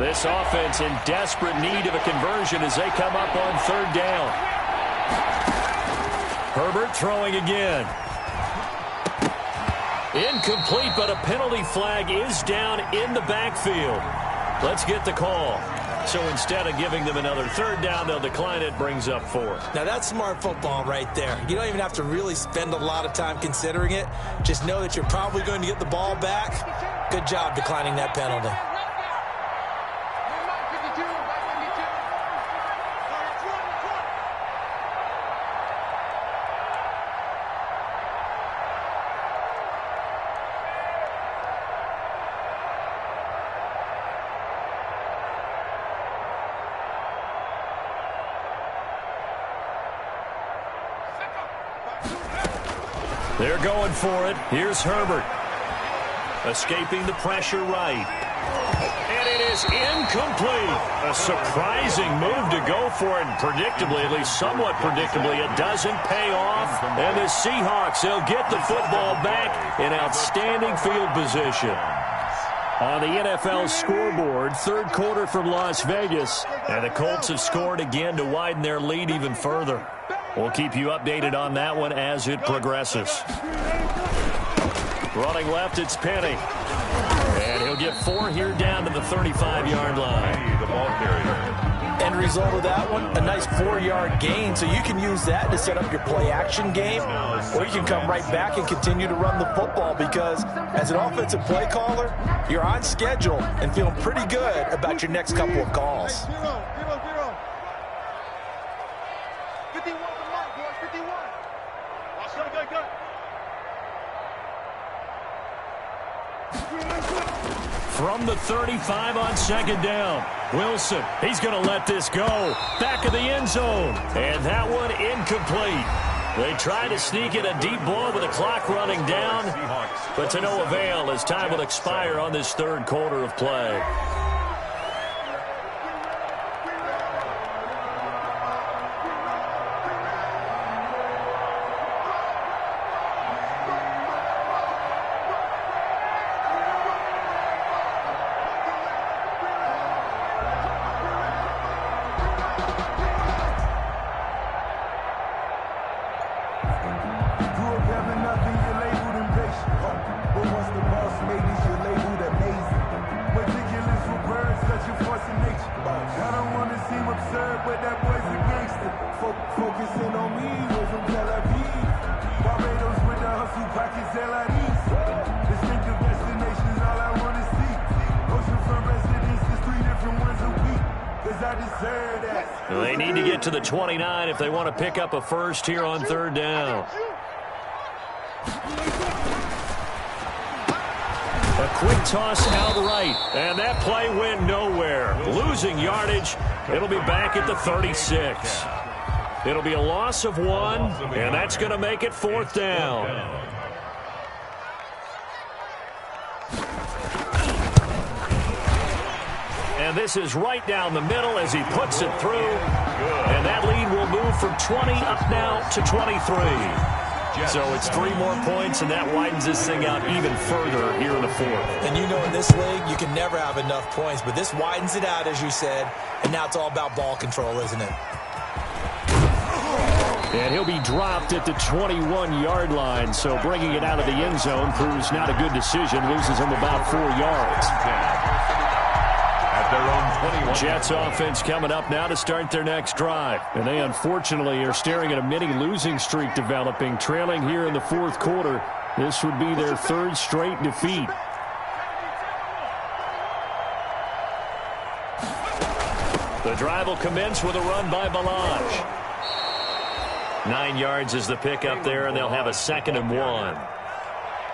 This offense in desperate need of a conversion as they come up on third down. Herbert throwing again. Incomplete, but a penalty flag is down in the backfield. Let's get the call. So instead of giving them another third down, they'll decline it, brings up fourth. Now that's smart football right there. You don't even have to really spend a lot of time considering it. Just know that you're probably going to get the ball back. Good job declining that penalty. They're going for it. Here's Herbert. Escaping the pressure right. And it is incomplete. A surprising move to go for it. And predictably, at least somewhat predictably, it doesn't pay off. And the Seahawks, they'll get the football back in outstanding field position. On the NFL scoreboard, third quarter from Las Vegas. And the Colts have scored again to widen their lead even further. We'll keep you updated on that one as it progresses. Running left, it's Penny. And he'll get 4 here down to the 35-yard line. The ball carrier. End result of that one, a nice 4-yard gain. So you can use that to set up your play-action game, or you can come right back and continue to run the football because as an offensive play caller, you're on schedule and feeling pretty good about your next couple of calls. From the 35 on second down. Wilson, he's going to let this go. Back of the end zone. And that one incomplete. They try to sneak in a deep ball with the clock running down, but to no avail as time will expire on this third quarter of play. They need to get to the 29 if they want to pick up a first here on third down. A quick toss out right, and that play went nowhere. Losing yardage. It'll be back at the 36. It'll be a loss of 1, and that's going to make it fourth down. And this is right down the middle as he puts it through. And that lead will move from 20 up now to 23. So it's 3 more points, and that widens this thing out even further here in the fourth. And you know in this league, you can never have enough points, but this widens it out, as you said, and now it's all about ball control, isn't it? And he'll be dropped at the 21-yard line, so bringing it out of the end zone proves not a good decision, loses him about 4 yards. Their own 21. Jets offense coming up now to start their next drive. And they unfortunately are staring at a mini losing streak developing, trailing here in the fourth quarter. This would be their 3rd straight defeat. The drive will commence with a run by Balaj. 9 yards is the pickup there, and they'll have a 2nd and 1.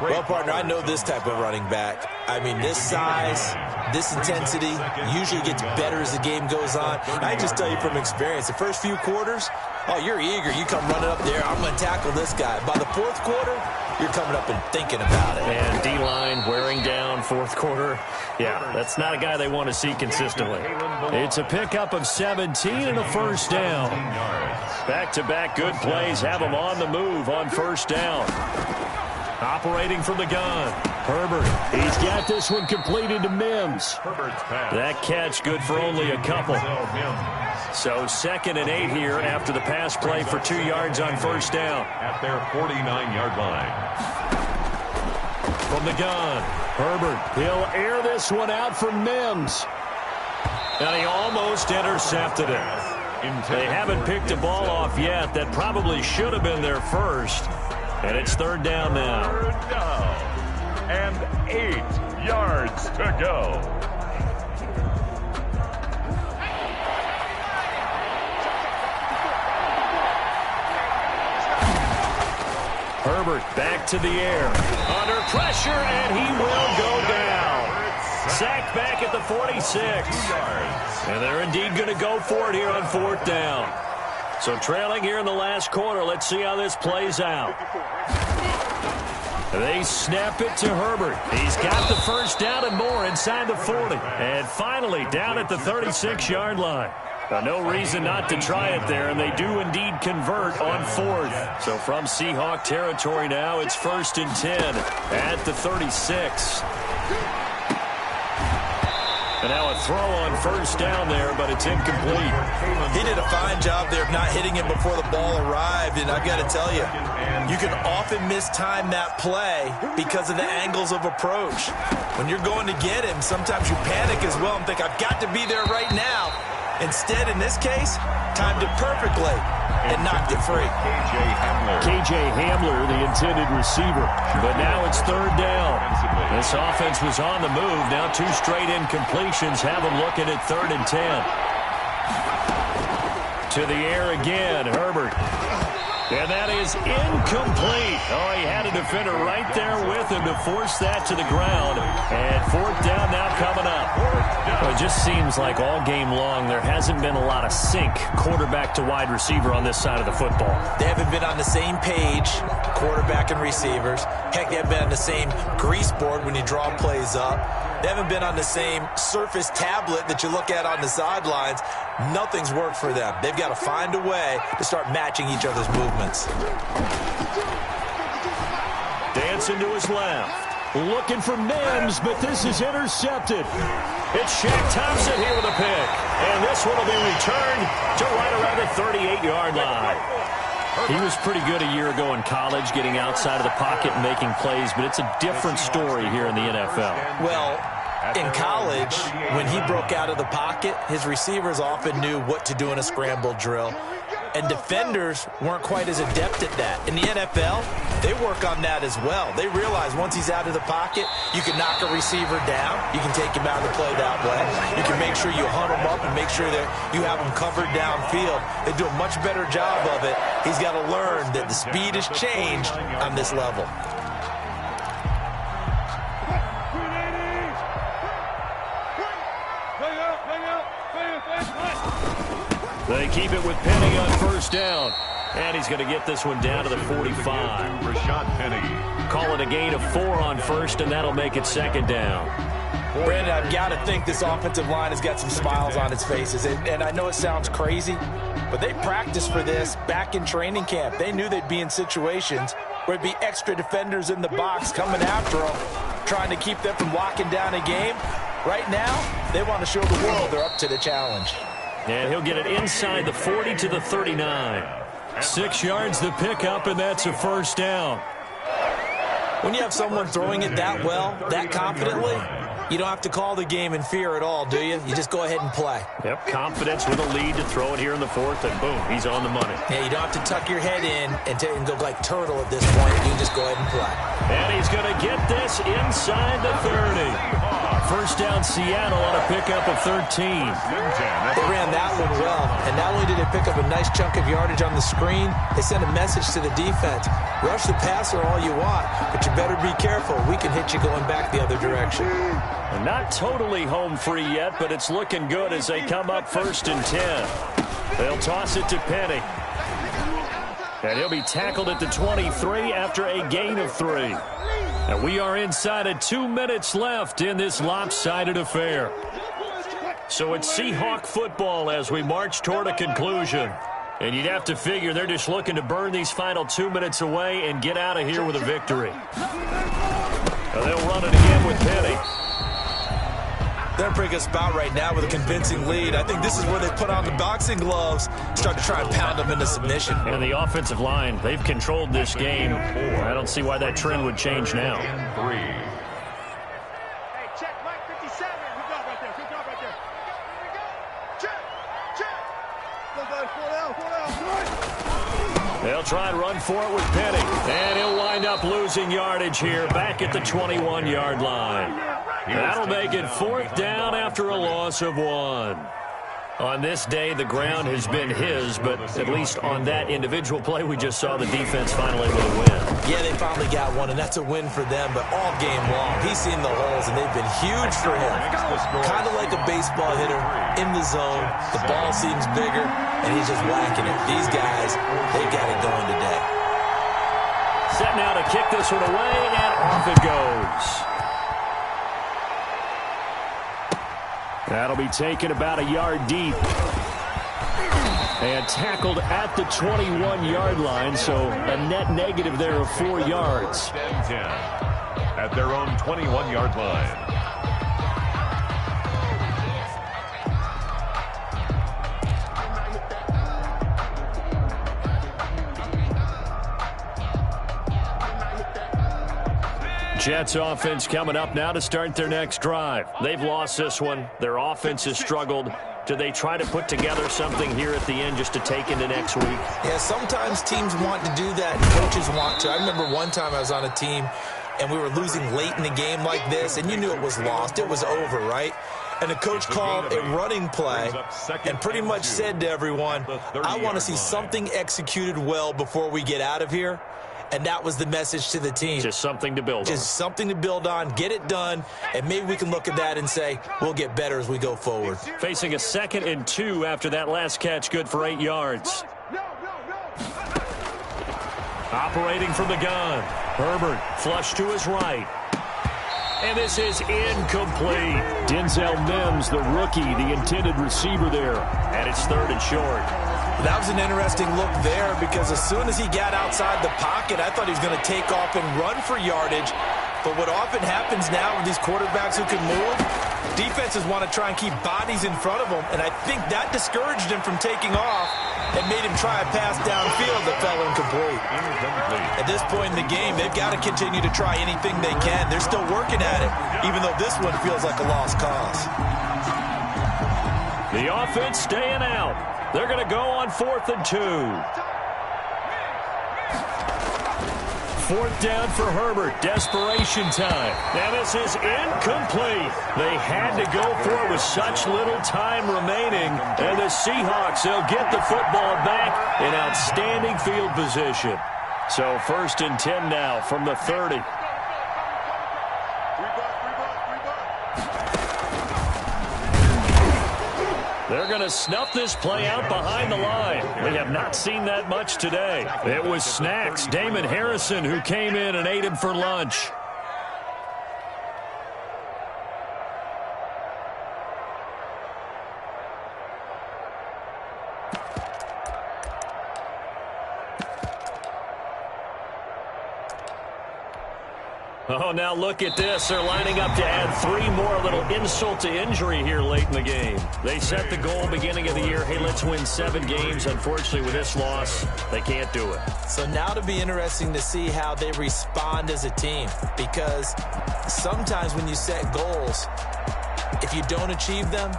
Well, partner, I know this type of running back. I mean, this size, this intensity usually gets better as the game goes on. I just tell you from experience, the first few quarters, oh, you're eager. You come running up there, I'm going to tackle this guy. By the fourth quarter, you're coming up and thinking about it. And D-line wearing down fourth quarter. Yeah, that's not a guy they want to see consistently. It's a pickup of 17 and a first down. Back-to-back good plays have them on the move on first down. Operating from the gun. Herbert, he's got this one completed to Mims. That catch good for only a couple. So 2nd and 8 here after the pass play for 2 yards on first down. At their 49-yard line. From the gun, Herbert, he'll air this one out for Mims. And he almost intercepted it. They haven't picked a ball off yet. That probably should have been their first. And it's 3rd down now. 3rd down. And 8 yards to go. Herbert back to the air. Under pressure, and he will go down. Sacked back at the 46. And they're indeed going to go for it here on 4th down. So trailing here in the last quarter. Let's see how this plays out. They snap it to Herbert. He's got the first down and more inside the 40. And finally down at the 36-yard line. No reason not to try it there, and they do indeed convert on 4th. So from Seahawk territory now, it's 1st and 10 at the 36. And now a throw on first down there, but it's incomplete. He did a fine job there of not hitting him before the ball arrived, and I've got to tell you, you can often mistime that play because of the angles of approach. When you're going to get him, sometimes you panic as well and think, I've got to be there right now. Instead, in this case, timed it perfectly and knocked it free. KJ Hamler, the intended receiver. But now it's 3rd down. This offense was on the move. Now 2 straight incompletions have them looking at 3rd and 10. To the air again, Herbert. And that is incomplete. Oh, he had a defender right there with him to force that to the ground. And 4th down now coming up. Well, it just seems like all game long there hasn't been a lot of sync quarterback to wide receiver on this side of the football. They haven't been on the same page, quarterback and receivers. Heck, they haven't been on the same grease board when you draw plays up. They haven't been on the same surface tablet that you look at on the sidelines. Nothing's worked for them. They've got to find a way to start matching each other's movements. Dancing to his left. Looking for Mims, but this is intercepted. It's Shaq Thompson here with a pick. And this one will be returned to right around the 38-yard line. He was pretty good a year ago in college, getting outside of the pocket and making plays, but it's a different story here in the NFL. Well, in college, when he broke out of the pocket, his receivers often knew what to do in a scramble drill. And defenders weren't quite as adept at that. In the NFL, they work on that as well. They realize once he's out of the pocket, you can knock a receiver down. You can take him out of the play that way. You can make sure you hunt him up and make sure that you have him covered downfield. They do a much better job of it. He's got to learn that the speed has changed on this level. They keep it with Penny on first down. And he's going to get this one down to the 45. Rashad Penny. Call it a gain of 4 on first, and that'll make it 2nd down. Brandon, I've got to think this offensive line has got some smiles on its faces. And I know it sounds crazy, but they practiced for this back in training camp. They knew they'd be in situations where it'd be extra defenders in the box coming after them, trying to keep them from locking down a game. Right now, they want to show the world they're up to the challenge. And he'll get it inside the 40 to the 39. 6 yards the pickup, and that's a first down. When you have someone throwing it that well, that confidently, you don't have to call the game in fear at all, do you? You just go ahead and play. Yep, confidence with a lead to throw it here in the 4th, and boom, he's on the money. Yeah, you don't have to tuck your head in and go like turtle at this point. You can just go ahead and play. And he's going to get this inside the 30. First down Seattle on a pickup of 13. They ran that one well, and not only did they pick up a nice chunk of yardage on the screen, they sent a message to the defense. Rush the passer all you want, but you better be careful. We can hit you going back the other direction. Not totally home free yet, but it's looking good as they come up 1st and 10. They'll toss it to Penny. And he'll be tackled at the 23 after a gain of 3. And we are inside of 2 minutes left in this lopsided affair. So it's Seahawk football as we march toward a conclusion. And you'd have to figure they're just looking to burn these final 2 minutes away and get out of here with a victory. They'll run it again with Penny. They're in a pretty good spot right now with a convincing lead. I think this is where they put on the boxing gloves, start to try and pound them into submission. And the offensive line, they've controlled this game. I don't see why that trend would change now. Check Mike 57. Good job right there. Good job right there. Here we go. Check. Check. Go guys. 4 down. They'll try and run for it with Penny. And he'll wind up losing yardage here back at the 21-yard line. That'll make it 4th down after a loss of 1. On this day, the ground has been his, but at least on that individual play, we just saw the defense finally with a win. Yeah, they finally got one, and that's a win for them, but all game long, he's seen the holes, and they've been huge for him. Kind of like a baseball hitter in the zone. The ball seems bigger, and he's just whacking it. These guys, they've got it going today. Set now to kick this one away, and off it goes. That'll be taken about a yard deep. And tackled at the 21-yard line, so a net negative there of 4 yards. 10-10 at their own 21-yard line. Jets offense coming up now to start their next drive. They've lost this one. Their offense has struggled. Do they try to put together something here at the end just to take into next week? Yeah, sometimes teams want to do that and coaches want to. I remember one time I was on a team and we were losing late in the game like this, and you knew it was lost. It was over, right? And the coach called a running play and pretty much said to everyone, I want to see something executed well before we get out of here. And that was the message to the team. Just something to build on. Just something to build on, get it done, and maybe we can look at that and say, we'll get better as we go forward. Facing a 2nd and 2 after that last catch, good for 8 yards. Operating from the gun. Herbert flush to his right. And this is incomplete. Denzel Mims, the rookie, the intended receiver there. And it's 3rd and short. That was an interesting look there because as soon as he got outside the pocket, I thought he was going to take off and run for yardage. But what often happens now with these quarterbacks who can move, defenses want to try and keep bodies in front of them, and I think that discouraged him from taking off and made him try a pass downfield that fell incomplete. At this point in the game, they've got to continue to try anything they can. They're still working at it, even though this one feels like a lost cause. The offense staying out. They're going to go on 4th and 2. 4th down for Herbert. Desperation time. Now this is incomplete. They had to go for it with such little time remaining. And the Seahawks, they'll get the football back in outstanding field position. So 1st and 10 now from the 30. They're going to snuff this play out behind the line. We have not seen that much today. It was Snacks, Damon Harrison, who came in and ate him for lunch. Oh, now look at this. They're lining up to add 3 more, a little insult to injury here late in the game. They set the goal beginning of the year, hey, let's win 7 games. Unfortunately, with this loss, they can't do it. So now it'll be interesting to see how they respond as a team, because sometimes when you set goals, if you don't achieve them,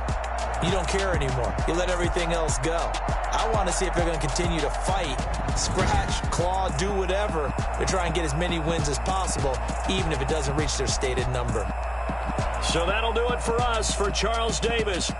you don't care anymore. You let everything else go. I want to see if they're going to continue to fight, scratch, claw, do whatever to try and get as many wins as possible, even if it doesn't reach their stated number. So that'll do it for us. For Charles Davis.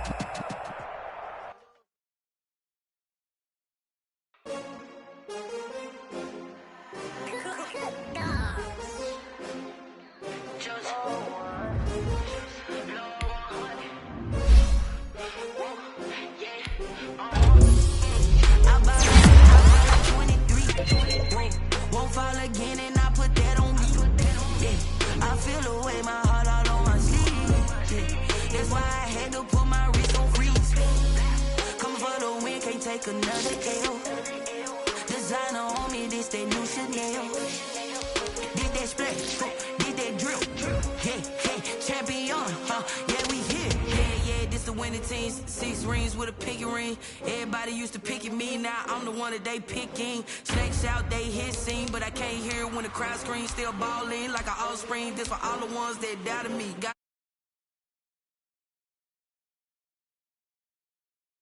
Another L. Designer on me, this that new Chanel. Did that splash, did that drip. many teams, 6 rings with a pinky ring. Everybody used to pick at me, now I'm the one that they picking. Snakes out, they hissing, but I can't hear when the crowd screams. Still balling like an offspring. This for all the ones that doubted me.